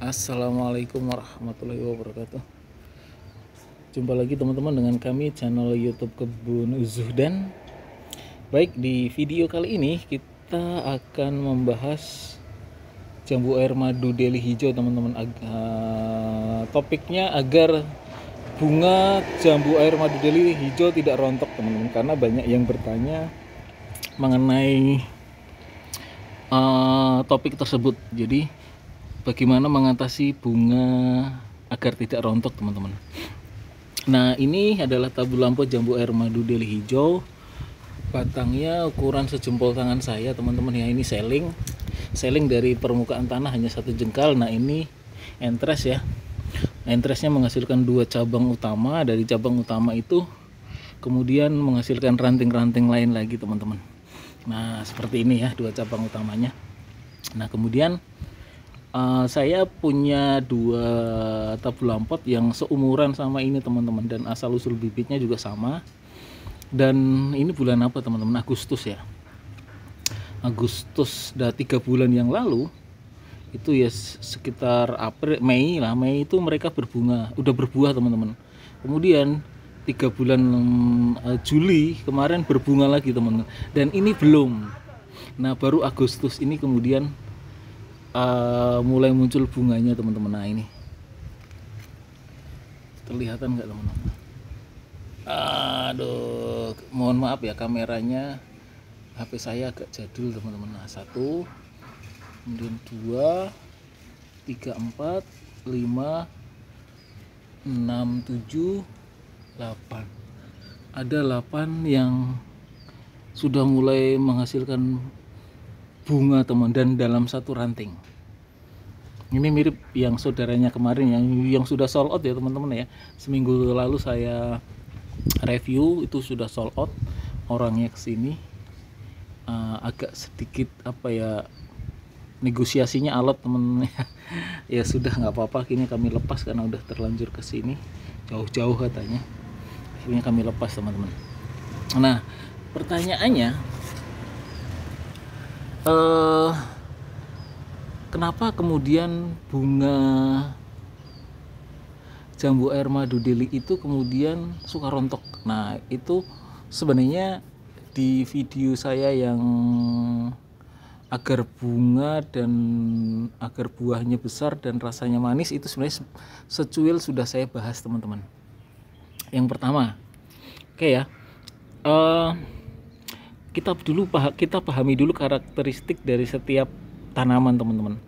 Assalamualaikum warahmatullahi wabarakatuh. Jumpa lagi teman-teman dengan kami channel YouTube Kebun Zuhdan. Baik, di video kali ini kita akan membahas jambu air madu deli hijau teman-teman. Topiknya agar bunga jambu air madu deli hijau tidak rontok teman-teman, karena banyak yang bertanya mengenai topik tersebut. Jadi bagaimana mengatasi bunga agar tidak rontok teman-teman. Nah, ini adalah tabur lampau jambu air madu deli hijau. Batangnya ukuran sejempol tangan saya teman-teman ya. Ini seling dari permukaan tanah hanya 1 jengkal. Nah, ini entres ya. Entresnya menghasilkan 2 cabang utama. Dari cabang utama itu kemudian menghasilkan ranting-ranting lain lagi teman-teman. Nah, seperti ini ya 2 cabang utamanya. Nah, kemudian saya punya 2 tabur lampot yang seumuran sama ini teman-teman, dan asal usul bibitnya juga sama. Dan ini bulan apa teman-teman? Agustus ya. Agustus, dah 3 bulan yang lalu itu ya, sekitar April, Mei lah. Mei itu mereka berbunga, udah berbuah teman-teman. Kemudian 3 bulan Juli kemarin berbunga lagi teman-teman. Dan ini belum. Nah, baru Agustus ini kemudian mulai muncul bunganya teman-teman. Nah, ini kelihatan nggak teman-teman? Aduh, mohon maaf ya, kameranya HP saya agak jadul teman-teman. Nah, 1, kemudian 2, 3, 4, 5, 6, 7, 8. Ada 8 yang sudah mulai menghasilkan bunga teman, dan dalam 1 ranting. Ini mirip yang saudaranya kemarin yang sudah sold out ya teman-teman ya. Seminggu lalu saya review, itu sudah sold out. Orangnya kesini agak sedikit negosiasinya alot teman-teman ya. Sudah nggak apa-apa, akhirnya kami lepas karena udah terlanjur kesini jauh-jauh katanya. Akhirnya kami lepas teman-teman. Nah, pertanyaannya, kenapa kemudian bunga jambu air madu deli itu kemudian suka rontok? Nah, itu sebenarnya di video saya yang agar bunga dan agar buahnya besar dan rasanya manis, itu sebenarnya secuil sudah saya bahas teman-teman. Yang pertama, oke ya, kita pahami dulu karakteristik dari setiap tanaman teman-teman.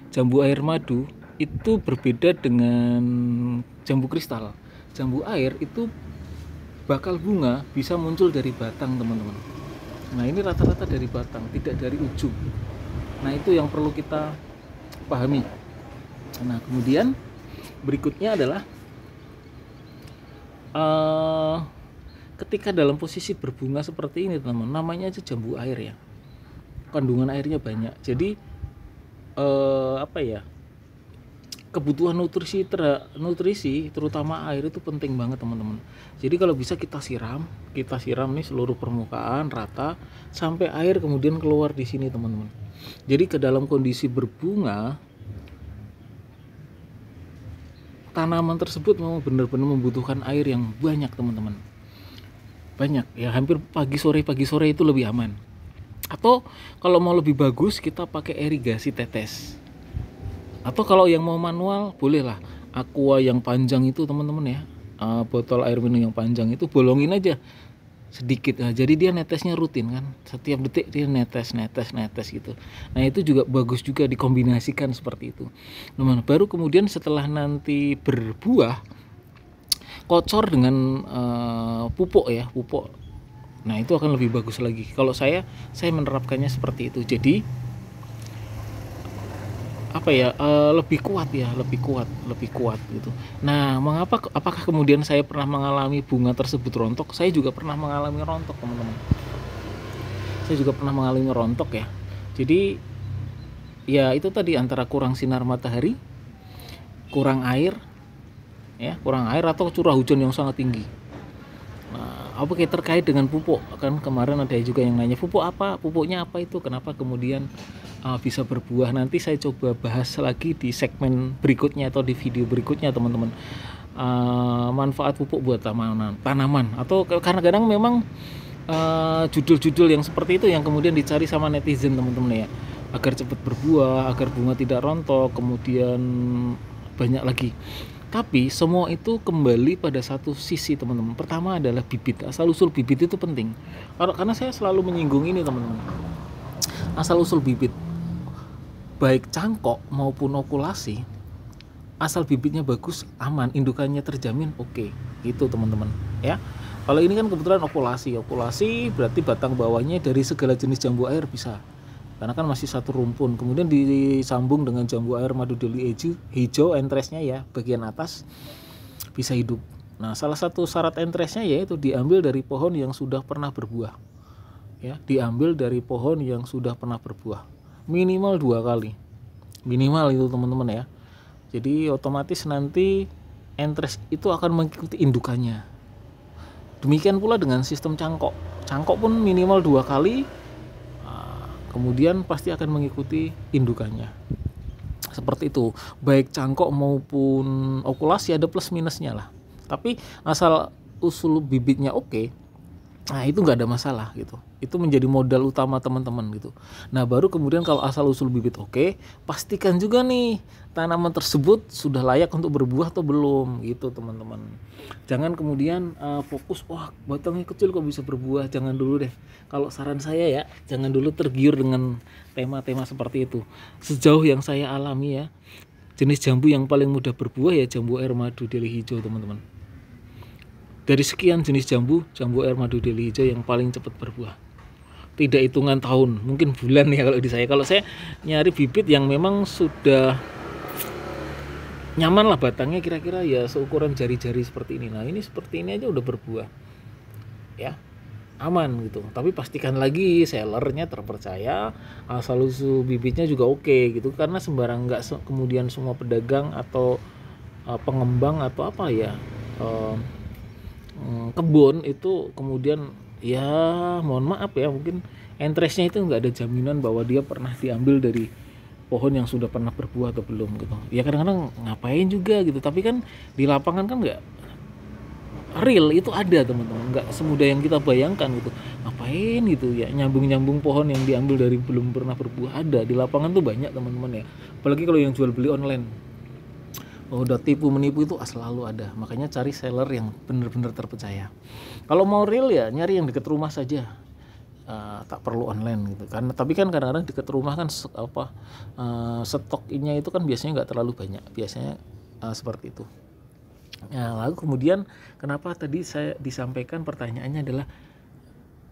Jambu air madu itu berbeda dengan jambu kristal. Jambu air itu bakal bunga bisa muncul dari batang teman-teman. Nah, ini rata-rata dari batang, tidak dari ujung. Nah, itu yang perlu kita pahami. Nah, kemudian berikutnya adalah ketika dalam posisi berbunga seperti ini teman-teman, namanya aja jambu air ya, kandungan airnya banyak. Jadi kebutuhan nutrisi terutama air itu penting banget teman-teman. Jadi kalau bisa kita siram nih seluruh permukaan rata sampai air kemudian keluar di sini teman-teman. Jadi ke dalam kondisi berbunga, tanaman tersebut memang benar-benar membutuhkan air yang banyak teman-teman. Banyak ya, hampir pagi sore itu lebih aman. Atau kalau mau lebih bagus, kita pakai irigasi tetes. Atau kalau yang mau manual, bolehlah aqua yang panjang itu teman-teman ya. Botol air minum yang panjang itu bolongin aja sedikit. Nah, jadi dia netesnya rutin kan. Setiap detik dia netes gitu. Nah, itu juga bagus juga dikombinasikan seperti itu. Nah, baru kemudian setelah nanti berbuah, kocor dengan pupuk ya, pupuk. Nah, itu akan lebih bagus lagi. Kalau saya menerapkannya seperti itu. Jadi lebih kuat gitu. Nah, apakah kemudian saya pernah mengalami bunga tersebut rontok? Saya juga pernah mengalami rontok teman-teman. Saya juga pernah mengalami rontok ya. Jadi ya itu tadi, antara kurang sinar matahari, kurang air atau curah hujan yang sangat tinggi. Nah, terkait dengan pupuk kan, kemarin ada juga yang nanya pupuknya apa itu, kenapa kemudian bisa berbuah. Nanti saya coba bahas lagi di segmen berikutnya atau di video berikutnya teman-teman. Manfaat pupuk buat tanaman atau kadang-kadang memang judul-judul yang seperti itu yang kemudian dicari sama netizen teman-teman ya, agar cepat berbuah, agar bunga tidak rontok, kemudian banyak lagi. Tapi semua itu kembali pada satu sisi teman-teman. Pertama adalah bibit. Asal usul bibit itu penting. Karena saya selalu menyinggung ini teman-teman. Asal usul bibit, baik cangkok maupun okulasi, asal bibitnya bagus, aman, indukannya terjamin, oke. Gitu teman-teman ya. Kalau ini kan kebetulan okulasi berarti batang bawahnya dari segala jenis jambu air bisa, karena kan masih satu rumpun. Kemudian disambung dengan jambu air madu deli hijau, entresnya ya bagian atas bisa hidup. Nah, salah satu syarat entresnya yaitu diambil dari pohon yang sudah pernah berbuah ya, diambil dari pohon yang sudah pernah berbuah minimal 2 kali, minimal itu teman-teman ya. Jadi otomatis nanti entres itu akan mengikuti indukannya. Demikian pula dengan sistem cangkok pun minimal 2 kali, kemudian pasti akan mengikuti indukannya. Seperti itu, baik cangkok maupun okulasi ada plus minusnya lah. Tapi asal usul bibitnya oke, nah itu nggak ada masalah gitu. Itu menjadi modal utama teman-teman gitu. Nah baru kemudian kalau asal usul bibit oke, pastikan juga nih tanaman tersebut sudah layak untuk berbuah atau belum gitu teman-teman. Jangan kemudian fokus, wah batangnya kecil kok bisa berbuah. Jangan dulu deh. Kalau saran saya ya, jangan dulu tergiur dengan tema-tema seperti itu. Sejauh yang saya alami ya, jenis jambu yang paling mudah berbuah ya jambu air madu deli hijau teman-teman. Dari sekian jenis jambu air madu deli hijau yang paling cepat berbuah. Tidak hitungan tahun, mungkin bulan ya kalau di saya. Kalau saya nyari bibit yang memang sudah nyaman lah batangnya, kira-kira ya seukuran jari-jari seperti ini. Nah ini seperti ini aja udah berbuah ya, aman gitu. Tapi pastikan lagi sellernya terpercaya, asal usul bibitnya juga oke gitu. Karena sembarang nggak kemudian semua pedagang atau pengembang atau apa ya, kebun itu kemudian ya mohon maaf ya, mungkin entresnya itu nggak ada jaminan bahwa dia pernah diambil dari pohon yang sudah pernah berbuah atau belum gitu ya. Kadang-kadang ngapain juga gitu, tapi kan di lapangan kan nggak real itu ada teman-teman, nggak semudah yang kita bayangkan gitu. Ngapain gitu ya nyambung-nyambung pohon yang diambil dari belum pernah berbuah, ada di lapangan tuh banyak teman-teman ya. Apalagi kalau yang jual beli online, udah tipu menipu itu selalu ada. Makanya cari seller yang benar-benar terpercaya. Kalau mau real ya nyari yang dekat rumah saja, tak perlu online gitu. Karena tapi kan kadang-kadang dekat rumah kan stoknya itu kan biasanya nggak terlalu banyak, biasanya seperti itu. Nah, lalu kemudian kenapa tadi saya disampaikan pertanyaannya adalah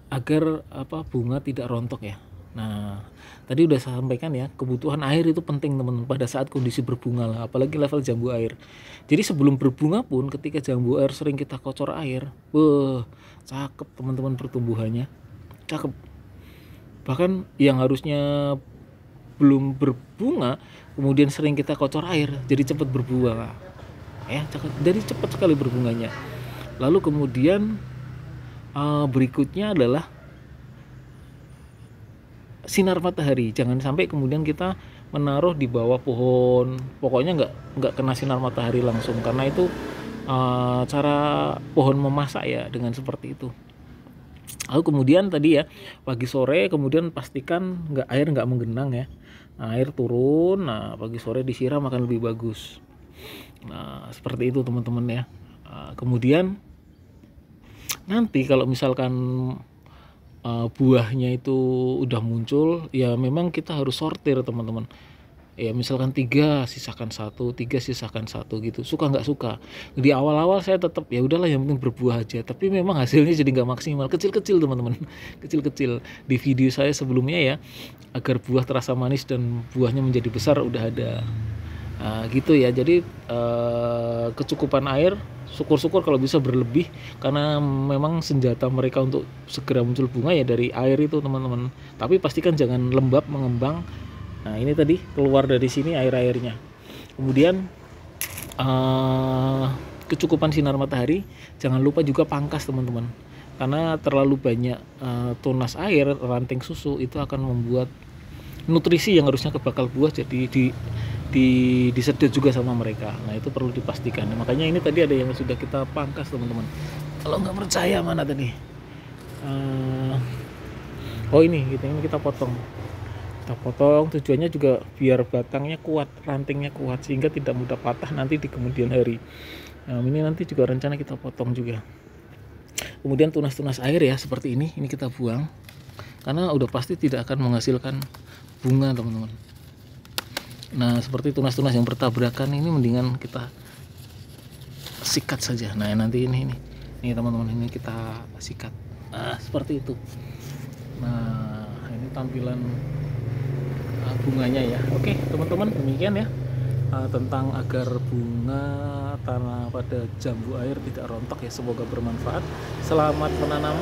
agar bunga tidak rontok ya. Nah, tadi udah saya sampaikan ya, kebutuhan air itu penting teman-teman pada saat kondisi berbunga lah, apalagi level jambu air. Jadi sebelum berbunga pun ketika jambu air sering kita kocor air, cakep teman-teman pertumbuhannya, cakep. Bahkan yang harusnya belum berbunga kemudian sering kita kocor air, jadi cepat berbuah ya, jadi cepat sekali berbunganya. Lalu kemudian berikutnya adalah sinar matahari. Jangan sampai kemudian kita menaruh di bawah pohon, pokoknya nggak kena sinar matahari langsung, karena itu cara pohon memasak ya dengan seperti itu. Lalu kemudian tadi ya pagi sore kemudian pastikan air nggak menggenang ya. Nah, air turun, nah pagi sore disiram akan lebih bagus. Nah seperti itu teman-teman ya. Kemudian nanti kalau misalkan buahnya itu udah muncul ya, memang kita harus sortir teman-teman ya. Misalkan 3 sisakan 1, 3 sisakan 1 gitu, suka nggak suka. Di awal-awal saya tetap ya udahlah yang penting berbuah aja, tapi memang hasilnya jadi nggak maksimal, kecil-kecil teman-teman, kecil-kecil. Di video saya sebelumnya ya, agar buah terasa manis dan buahnya menjadi besar udah ada gitu ya. Jadi kecukupan air syukur-syukur kalau bisa berlebih, karena memang senjata mereka untuk segera muncul bunga ya dari air itu teman-teman. Tapi pastikan jangan lembab mengembang. Nah ini tadi keluar dari sini air-airnya. Kemudian kecukupan sinar matahari, jangan lupa juga pangkas teman-teman, karena terlalu banyak tunas air ranting susu itu akan membuat nutrisi yang harusnya ke bakal buah jadi disedot juga sama mereka. Nah itu perlu dipastikan. Nah, makanya ini tadi ada yang sudah kita pangkas teman-teman. Kalau nggak percaya mana tadi? Oh ini kita potong. Kita potong tujuannya juga biar batangnya kuat, rantingnya kuat sehingga tidak mudah patah nanti di kemudian hari. Nah ini nanti juga rencana kita potong juga. Kemudian tunas-tunas air ya seperti ini kita buang karena udah pasti tidak akan menghasilkan bunga teman-teman. Nah seperti tunas-tunas yang bertabrakan ini mendingan kita sikat saja. Nah nanti ini teman-teman, ini kita sikat. Nah seperti itu. Nah ini tampilan bunganya ya. Oke teman-teman, demikian ya tentang agar bunga tanah pada jambu air tidak rontok ya. Semoga bermanfaat. Selamat menanam,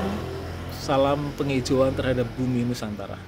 salam penghijauan terhadap bumi Nusantara.